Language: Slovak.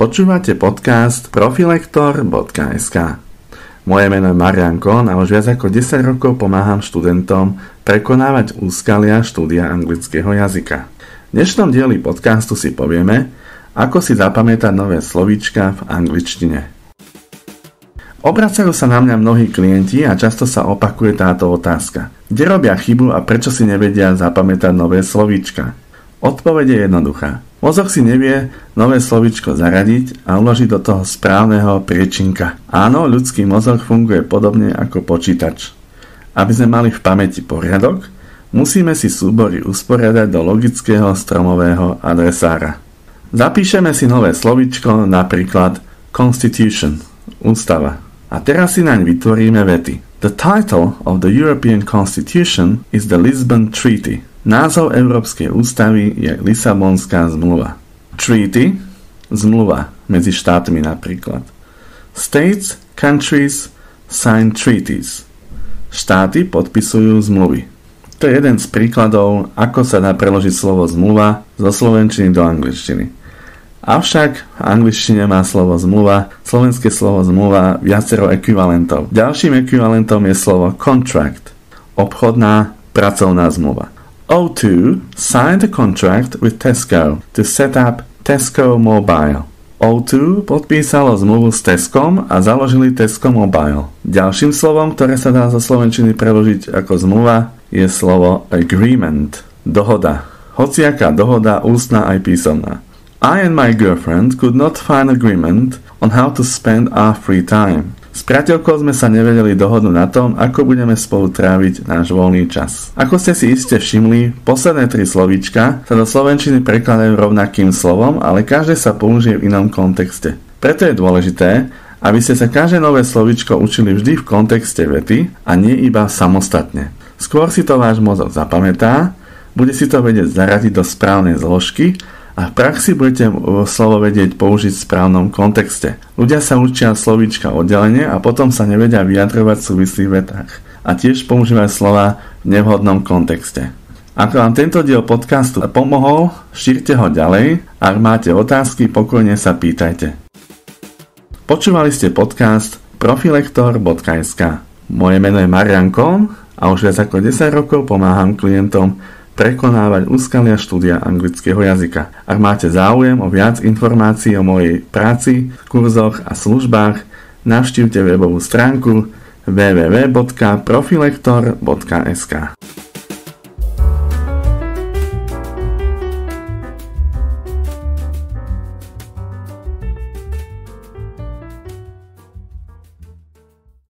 Počúvate podcast profilektor.sk. Moje meno je Marian Kohn a už viac ako 10 rokov pomáham študentom prekonávať úskalia štúdia anglického jazyka. V dnešnom dieli podcastu si povieme, ako si zapamätať nové slovíčka v angličtine. Obracajú sa na mňa mnohí klienti a často sa opakuje táto otázka. Kde robia chybu a prečo si nevedia zapamätať nové slovíčka? Odpoveď je jednoduchá. Mozog si nevie nové slovíčko zaradiť a uložiť do toho správneho priečinka. Áno, ľudský mozog funguje podobne ako počítač. Aby sme mali v pamäti poriadok, musíme si súbory usporiadať do logického stromového adresára. Zapíšeme si nové slovíčko, napríklad Constitution, ústava. A teraz si naň vytvoríme vety. The title of the European Constitution is the Lisbon Treaty. Názov Európskej ústavy je Lisabonská zmluva. Treaty, zmluva medzi štátmi napríklad. States, countries, sign treaties. Štáty podpisujú zmluvy. To je jeden z príkladov, ako sa dá preložiť slovo zmluva zo slovenčiny do angličtiny. Avšak v angličtine má slovo zmluva, slovenské slovo zmluva viacero ekvivalentov. Ďalším ekvivalentom je slovo contract, obchodná pracovná zmluva. O2 signed a contract with Tesco to set up Tesco Mobile. O2 podpísalo zmluvu s Tescom a založili Tesco Mobile. Ďalším slovom, ktoré sa dá zo slovenčiny preložiť ako zmluva, je slovo agreement, dohoda. Hociaká dohoda, ústna aj písomná. I and my girlfriend could not find agreement on how to spend our free time. S priateľkou sme sa nevedeli dohodnúť na tom, ako budeme spolu tráviť náš voľný čas. Ako ste si iste všimli, posledné 3 slovíčka sa do slovenčiny prekladajú rovnakým slovom, ale každé sa použije v inom kontexte. Preto je dôležité, aby ste sa každé nové slovíčko učili vždy v kontexte vety a nie iba samostatne. Skôr si to váš mozog zapamätá, bude si to vedieť zaradiť do správnej zložky a v praxi budete slovo vedieť použiť v správnom kontexte. Ľudia sa učia slovíčka oddelenie a potom sa nevedia vyjadrovať v súvislých vetách a tiež používajú slova v nevhodnom kontexte. Ak vám tento diel podcastu pomohol, šírte ho ďalej. Ak máte otázky, pokojne sa pýtajte. Počúvali ste podcast profilektor.sk. Moje meno je Marian Kohn a už viac ako 10 rokov pomáham klientom prekonávať úskalia štúdia anglického jazyka. Ak máte záujem o viac informácií o mojej práci, kurzoch a službách, navštívte webovú stránku www.profilektor.sk.